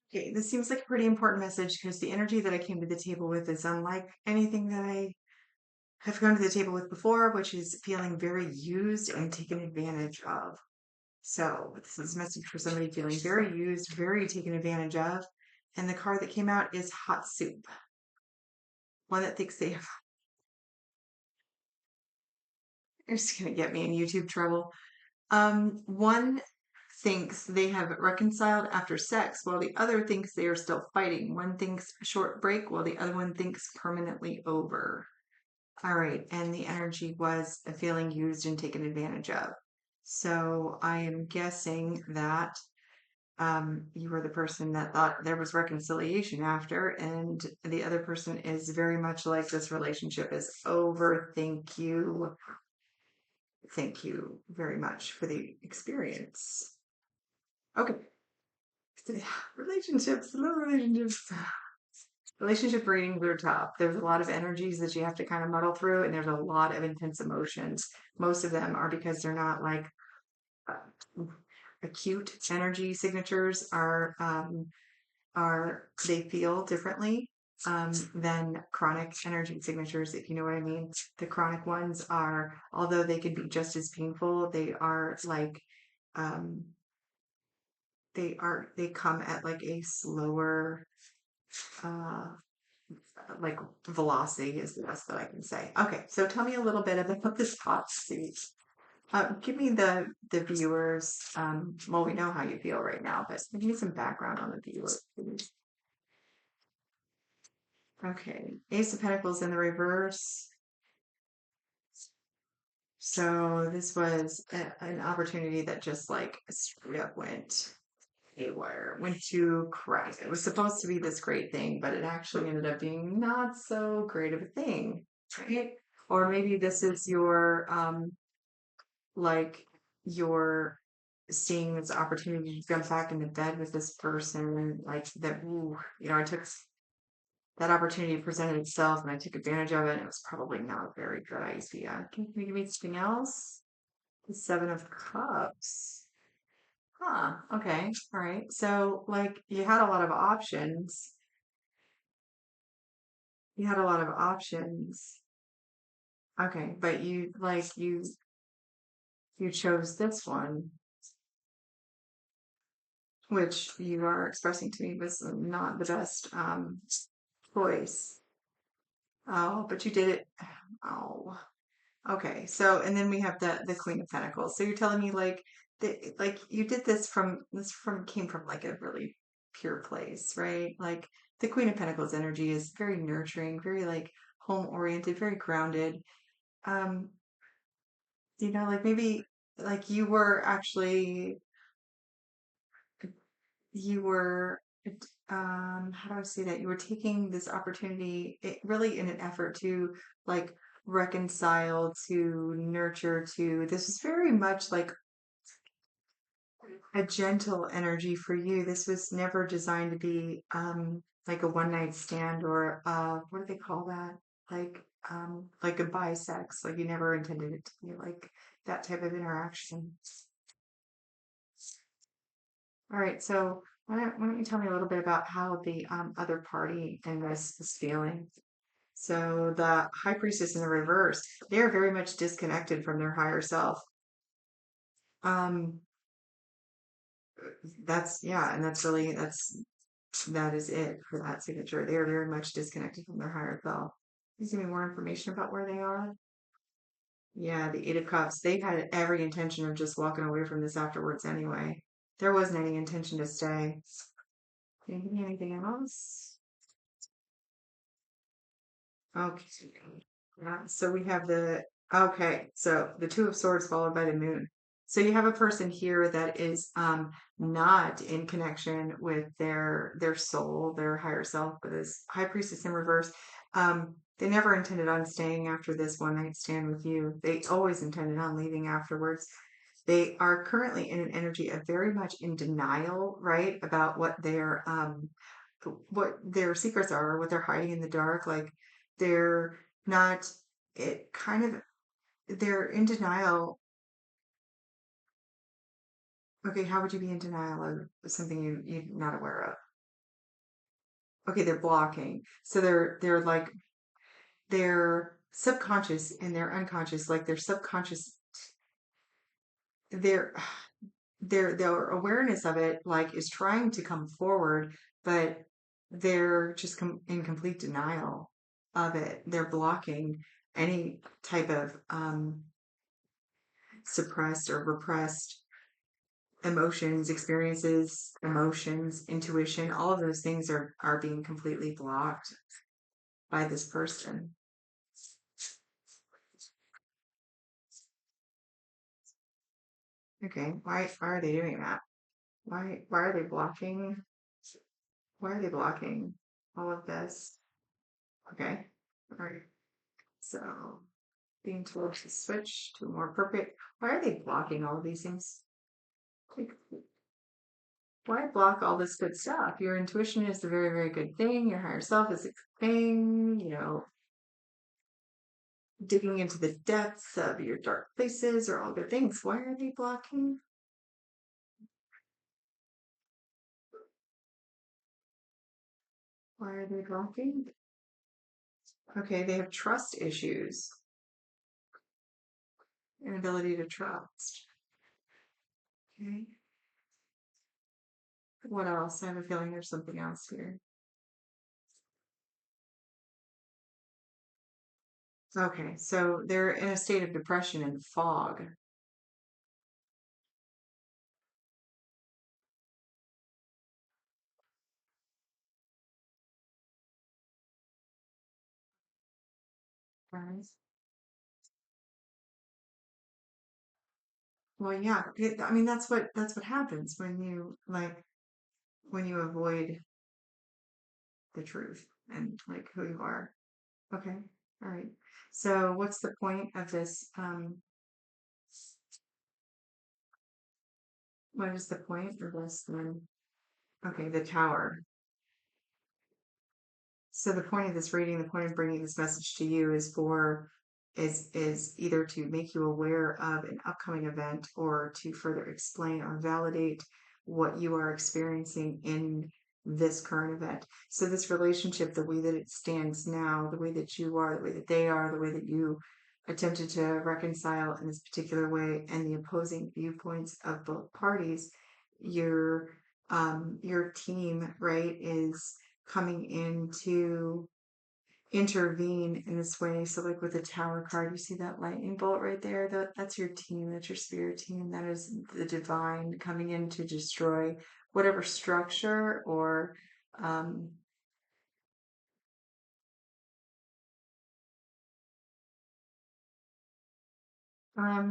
Okay, this seems like a pretty important message because the energy that I came to the table with is unlike anything that I have come to the table with before, which is feeling very used and taken advantage of. So this is a message for somebody feeling very used, very taken advantage of. And the card that came out is hot soup. One that thinks they have, they're just gonna get me in YouTube trouble. One thinks they have reconciled after sex, while the other thinks they are still fighting. One thinks short break, while the other one thinks permanently over. All right, and the energy was feeling used and taken advantage of. So I am guessing that you were the person that thought there was reconciliation after, and the other person is very much like this relationship is over. Thank you. Thank you very much for the experience. Okay. Relationships, little relationships. Relationship readings are tough. There's a lot of energies that you have to kind of muddle through, and there's a lot of intense emotions. Most of them are because they're not like acute energy signatures are they feel differently than chronic energy signatures, if you know what I mean. The chronic ones are, although they can be just as painful, they are like um, they come at like a slower uh, like velocity is the best that I can say. Okay, so tell me a little bit about this hot seat. Give me the viewers. Well, we know how you feel right now, but give me some background on the viewers, please. Okay, Ace of Pentacles in the reverse. So this was an opportunity that just like straight up went haywire, went to crap. It was supposed to be this great thing, but it actually ended up being not so great of a thing, right? Or maybe this is your like you're seeing this opportunity to jump back into bed with this person, like that. Ooh, I took that opportunity presented itself and I took advantage of it. And it was probably not a very good idea. Can you give me something else? The Seven of Cups. Huh. Okay. All right. So, like, you had a lot of options. You had a lot of options. Okay, but you chose this one, which you are expressing to me was not the best choice. Oh, but you did it. Oh, okay. So, and then we have the Queen of Pentacles. So you're telling me like you did this from came from like a really pure place, right? Like the Queen of Pentacles energy is very nurturing, very like home oriented, very grounded. Um, like maybe like you were how do I say that? You were taking this opportunity really in an effort to like reconcile, to nurture, to this is very much like a gentle energy for you. This was never designed to be like a one night stand or what do they call that? Like a bisex. Like you never intended it to be like that type of interaction. All right, so why don't you tell me a little bit about how the other party in this is feeling? So the High Priestess in the reverse, they are very much disconnected from their higher self. Um, that's yeah, and that is it for that signature. They are very much disconnected from their higher self. Can you give me more information about where they are? Yeah, the Eight of Cups. They had every intention of just walking away from this afterwards anyway. There wasn't any intention to stay. Can you give me anything else? Okay. Yeah, so we have okay, so the Two of Swords followed by the Moon. So you have a person here that is not in connection with their soul, their higher self, but this High Priestess in reverse. They never intended on staying after this one night stand with you. They always intended on leaving afterwards. They are currently in an energy of very much in denial, right, about what their secrets are, what they're hiding in the dark. Like they're not, it kind of, they're in denial. Okay, how would you be in denial of something you're not aware of? okay, they're blocking. So they're like their subconscious and their unconscious, like their subconscious, their their awareness of it like is trying to come forward, but they're just in complete denial of it. They're blocking any type of suppressed or repressed emotions, experiences, emotions, intuition. All of those things are being completely blocked by this person. Okay, why are they doing that? Why are they blocking? Why are they blocking all of this? Okay. All right. So being told to switch to a more appropriate. Why are they blocking all of these things? Like, why block all this good stuff? Your intuition is a very, very good thing. Your higher self is a good thing. Digging into the depths of your dark places are all good things. Why are they blocking? Why are they blocking? Okay, they have trust issues, inability to trust. Okay. What else? I have a feeling there's something else here. Okay, so they're in a state of depression and fog. Right? Well, yeah, I mean that's what happens when you when you avoid the truth and like who you are. Okay. All right. So what's the point of this? What is the point of this then? Okay, the tower. So the point of this reading, the point of bringing this message to you is either to make you aware of an upcoming event or to further explain or validate what you are experiencing in this current event. So this relationship, the way that it stands now, the way that you are, the way that they are, the way that you attempted to reconcile in this particular way, and the opposing viewpoints of both parties, your your team, right, is coming in to intervene in this way. So, like with the tower card, you see that lightning bolt right there? That's your team, that's your spirit team. That is the divine coming in to destroy whatever structure or um,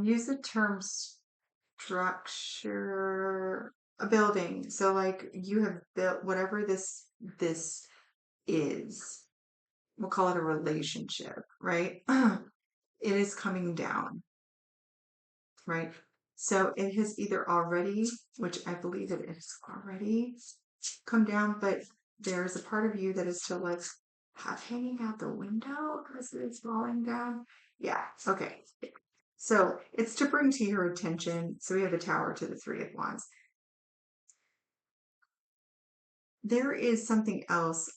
use the term structure, a building. So, like you have built whatever this is. We'll call it a relationship, right? It is coming down, right? So it has either already, which I believe it is already come down, but there's a part of you that is still like half hanging out the window as it's falling down. Yeah, okay. So it's to bring to your attention. So we have the tower to the three of wands. There is something else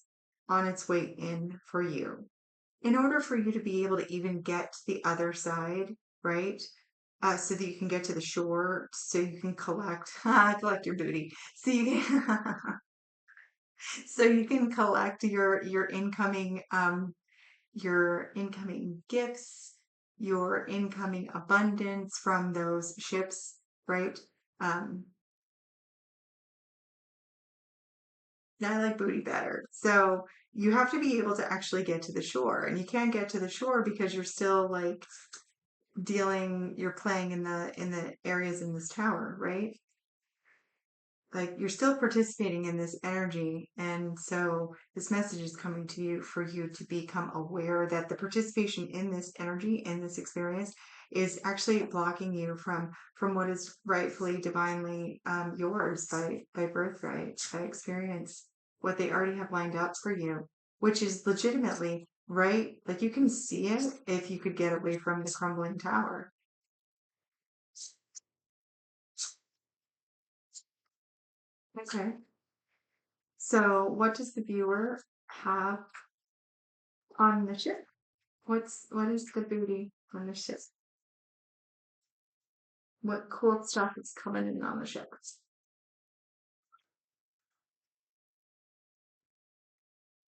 on its way in for you. In order for you to be able to even get to the other side, right? So that you can get to the shore, so you can collect your booty, so you can so you can collect your incoming gifts, your incoming abundance from those ships, right? Um, I like booty better. So you have to be able to actually get to the shore, and you can't get to the shore because you're still like you're playing in the areas in this tower, right? Like you're still participating in this energy, and so this message is coming to you for you to become aware that the participation in this energy, in this experience, is actually blocking you from what is rightfully divinely yours by birthright, by experience, what they already have lined up for you, which is legitimately right. Like you can see it if you could get away from the crumbling tower. Okay. So, what does the viewer have on the ship? What is the booty on the ship? What cool stuff is coming in on the ship?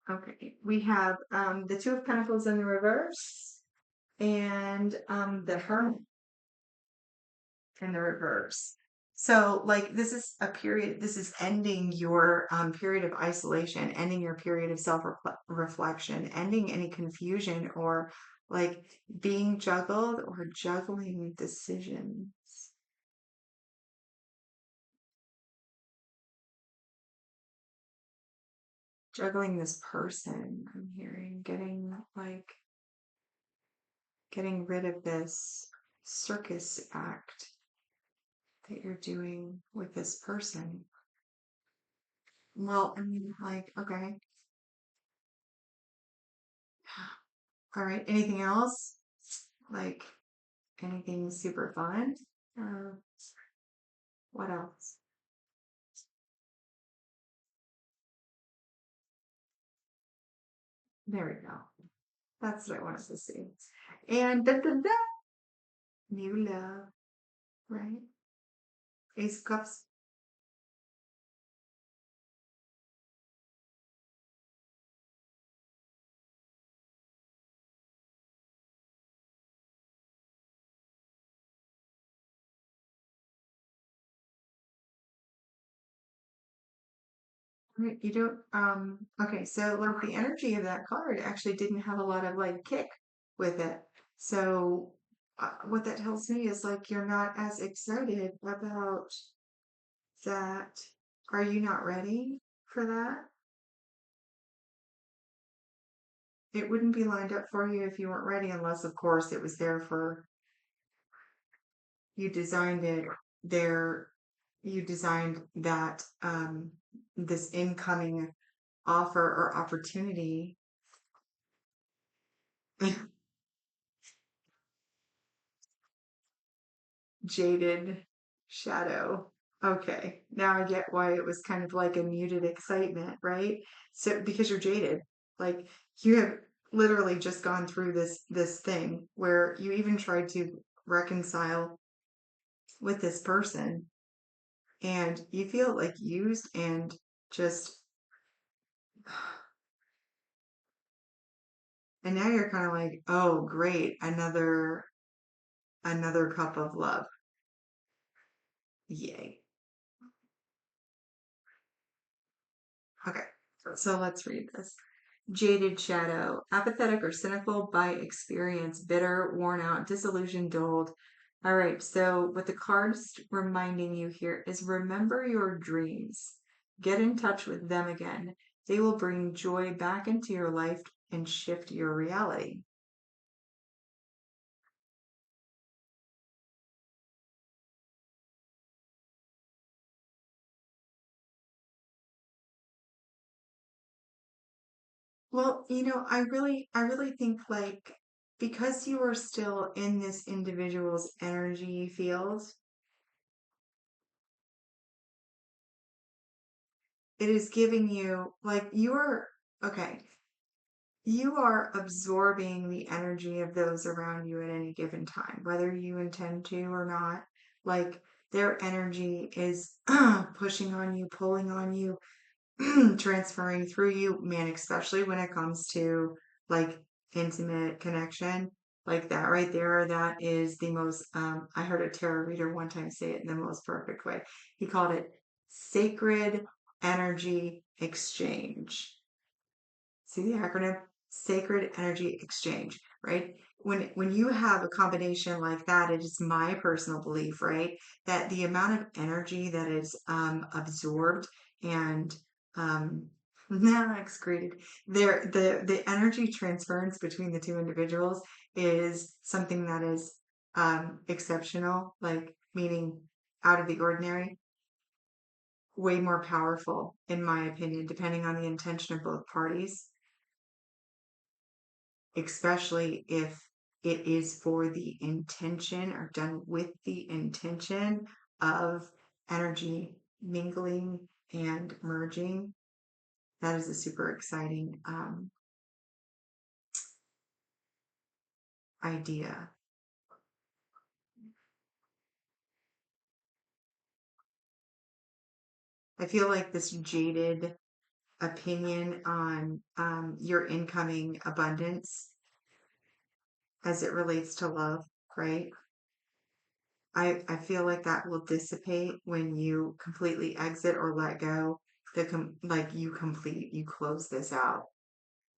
Okay, we have the Two of Pentacles in the reverse and the Hermit in the reverse. So, like, this is a period, this is ending your period of isolation, ending your period of self reflection, ending any confusion or like being juggled or juggling decisions. Juggling this person, I'm hearing, getting rid of this circus act that you're doing with this person. Well, I mean, like, okay, all right. Anything else? Like anything super fun? Or what else? There we go. That's what I wanted to see. And new love, right? Ace of Cups. Right, you don't, okay, so like the energy of that card actually didn't have a lot of like kick with it. So what that tells me is like you're not as excited about that. Are you not ready for that? It wouldn't be lined up for you if you weren't ready, unless, of course, it was there for you designed it there. You designed that this incoming offer or opportunity. Jaded shadow. Okay, now I get why it was kind of like a muted excitement, right? So because you're jaded, like you have literally just gone through this thing where you even tried to reconcile with this person and you feel like used and just and now you're kind of like, "Oh, great, another cup of love. Yay." Okay, so let's read this. Jaded shadow, apathetic or cynical by experience, bitter, worn out, disillusioned, dulled. All right, so what the card's reminding you here is remember your dreams. Get in touch with them again. They will bring joy back into your life and shift your reality. Well, I really think like because you are still in this individual's energy field, it is giving you like you're okay. You are absorbing the energy of those around you at any given time, whether you intend to or not. Like their energy is pushing on you, pulling on you, transferring through you, man, especially when it comes to like intimate connection. Like that right there, that is the most, I heard a tarot reader one time say it in the most perfect way. He called it sacred energy exchange. See the acronym? Sacred Energy Exchange, right? When you have a combination like that, it is my personal belief, right, that the amount of energy that is absorbed and um, now excreted, the energy transference between the two individuals is something that is exceptional, like meaning out of the ordinary, way more powerful, in my opinion, depending on the intention of both parties, especially if it is for the intention or done with the intention of energy mingling and merging. that is a super exciting idea. I feel like this jaded opinion on your incoming abundance as it relates to love, right? I feel like that will dissipate when you completely exit or let go. Like you close this out.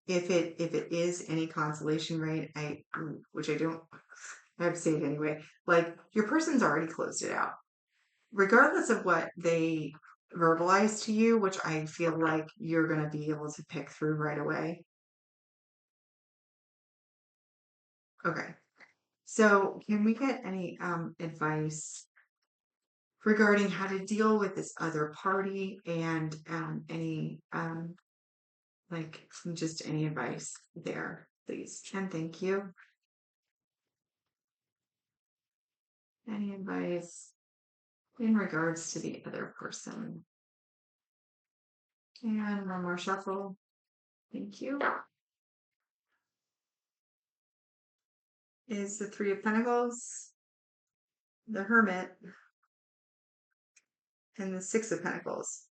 If it is any consolation, right? Which I don't I have to say it anyway. Like your person's already closed it out, regardless of what they verbalize to you, which I feel like you're going to be able to pick through right away. Okay. So, can we get any advice regarding how to deal with this other party and any like just any advice there, please? And thank you. Any advice in regards to the other person? And one more shuffle. Thank you. Is the Three of Pentacles, the Hermit, and the Six of Pentacles.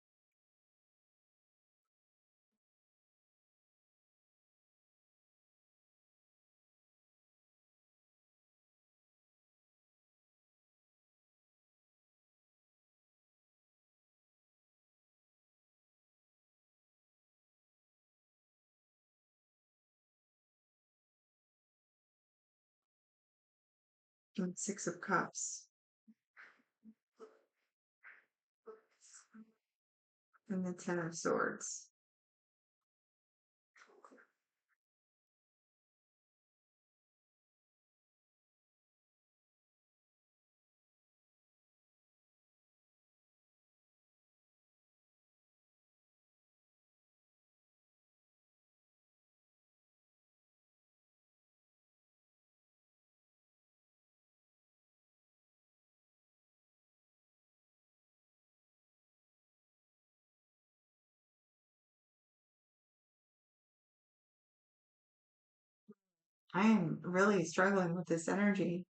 And Six of Cups. And the Ten of Swords. I am really struggling with this energy.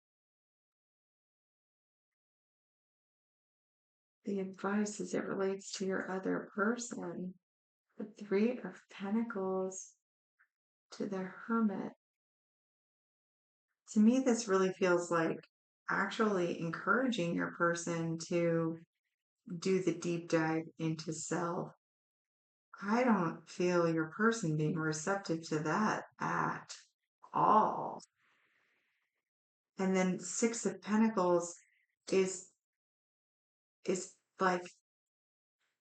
The advice as it relates to your other person. The Three of Pentacles to the Hermit. To me, this really feels like actually encouraging your person to do the deep dive into self. I don't feel your person being receptive to that at all. And then Six of Pentacles is is like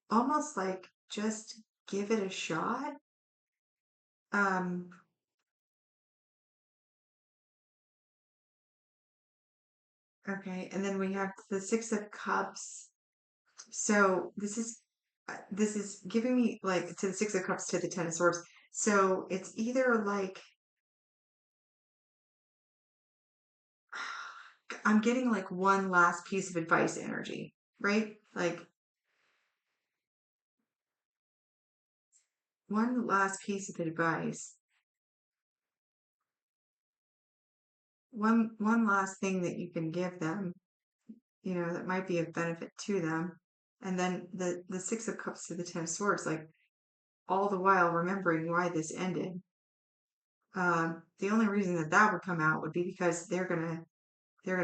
almost like just give it a shot. Um, okay, and then we have the Six of Cups. So this is giving me like to the Six of Cups to the Ten of Swords. So it's either like I'm getting like one last piece of advice energy, right? Like one last piece of advice, one last thing that you can give them, that might be of benefit to them. And then the Six of Cups to the Ten of Swords, like all the while remembering why this ended. The only reason that that would come out would be because they're gonna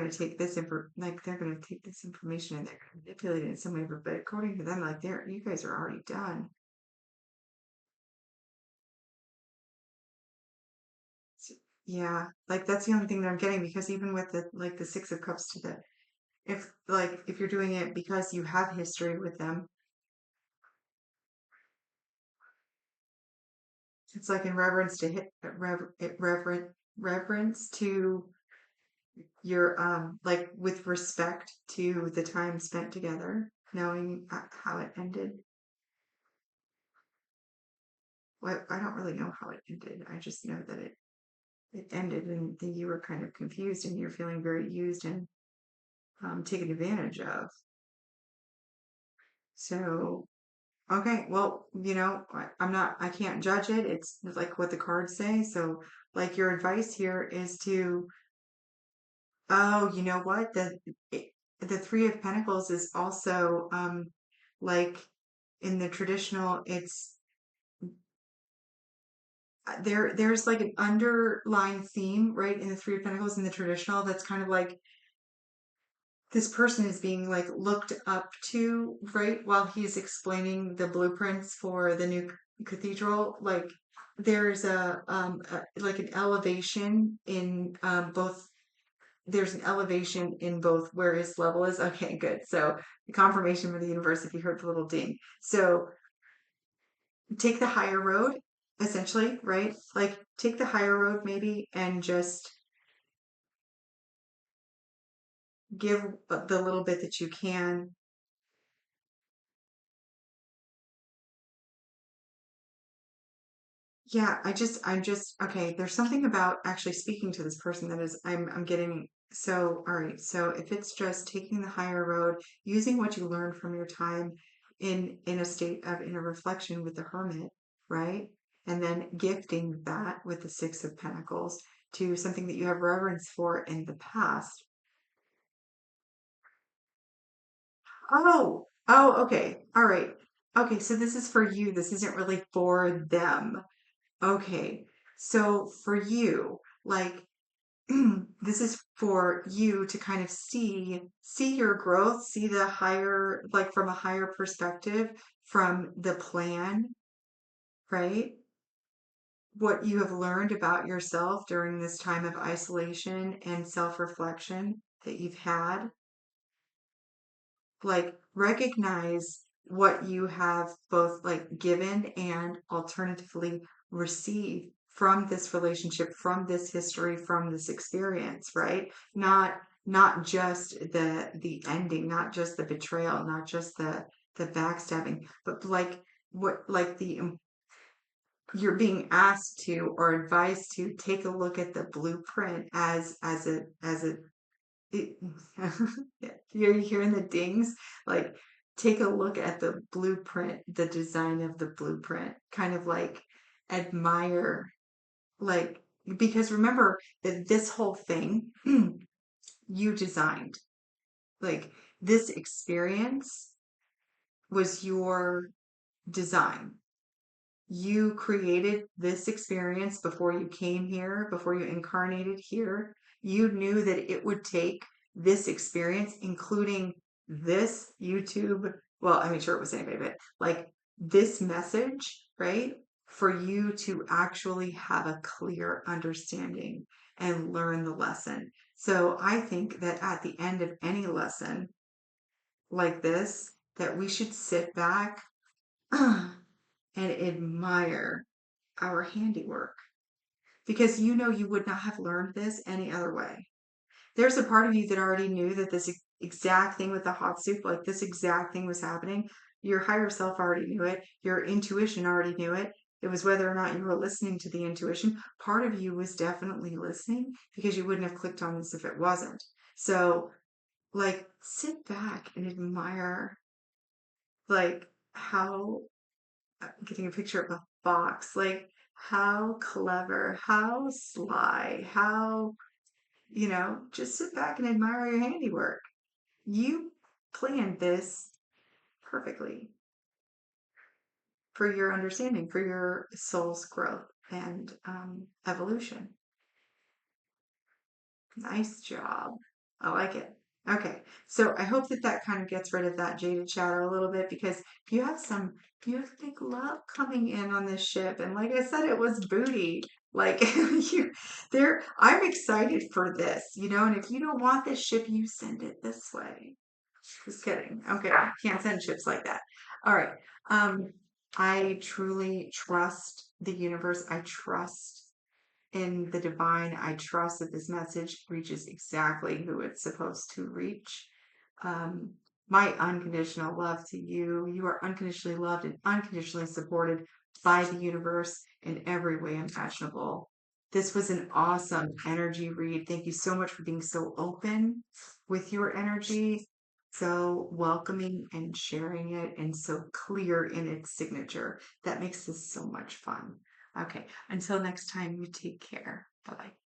take this they're gonna take this information and they're gonna manipulate it in some way. But according to them, like you guys are already done. So, yeah, like that's the only thing that I'm getting because even with the Six of Cups to the if you're doing it because you have history with them, it's like in reverence to reverence to your like with respect to the time spent together, knowing how it ended. Well, I don't really know how it ended. I just know that it ended and then you were kind of confused and you're feeling very used and taken advantage of. So Okay, well, I can't judge it. It's like what the cards say. So, like, your advice here is to, oh, you know what? The Three of Pentacles is also, like in the traditional, it's there's like an underlying theme, right, in the Three of Pentacles in the traditional that's kind of like this person is being like looked up to, right, while he's explaining the blueprints for the new cathedral. Like there's like an elevation in both. There's an elevation in both where his level is. Okay, good. So the confirmation from the universe, if you heard the little ding. So take the higher road, essentially, right? Like take the higher road maybe and just give the little bit that you can. Yeah, I'm just, okay. There's something about actually speaking to this person that is, I'm getting, so, all right. So if it's just taking the higher road, using what you learned from your time in a state of inner reflection with the Hermit, right? And then gifting that with the Six of Pentacles to something that you have reverence for in the past. Okay. All right. Okay. So this is for you. This isn't really for them. Okay. So for you, like, this is for you to kind of see your growth, see the higher, like from a higher perspective, from the plan, right? What you have learned about yourself during this time of isolation and self-reflection that you've had. Like recognize what you have both like given and alternatively receive from this relationship, from this history, from this experience, right? Not just the ending, not just the betrayal, not just the backstabbing, but like what like the you're being asked to or advised to take a look at the blueprint as a it, you're hearing the dings. Like, take a look at the blueprint, the design of the blueprint, kind of like admire, like, because remember that this whole thing you designed. Like, this experience was your design. You created this experience before you came here, before you incarnated here. You knew that it would take this experience, including this YouTube. Well, I mean, sure, it was anybody, but like this message, right? For you to actually have a clear understanding and learn the lesson. So I think that at the end of any lesson like this, that we should sit back and admire our handiwork because you know you would not have learned this any other way. There's a part of you that already knew that this exact thing with the hot soup, like this exact thing was happening. Your higher self already knew it. Your intuition already knew it. It was whether or not you were listening to the intuition. Part of you was definitely listening because you wouldn't have clicked on this if it wasn't. So, like, sit back and admire, like, how getting a picture of a fox. Like, how clever, how sly, how, just sit back and admire your handiwork. You planned this perfectly for your understanding, for your soul's growth and evolution. Nice job. I like it. Okay, so I hope that that kind of gets rid of that jaded chatter a little bit because you have big love coming in on this ship, and like I said, it was booty. Like you, there, I'm excited for this, and if you don't want this ship, you send it this way. Just kidding. Okay, can't send ships like that. All right. Um, I truly trust the universe. I trust in the divine. I trust that this message reaches exactly who it's supposed to reach. Um, my unconditional love to you. You are unconditionally loved and unconditionally supported by the universe in every way imaginable. This was an awesome energy read. Thank you so much for being so open with your energy. so welcoming and sharing it and so clear in its signature. That makes this so much fun. Okay, until next time, you take care. Bye bye.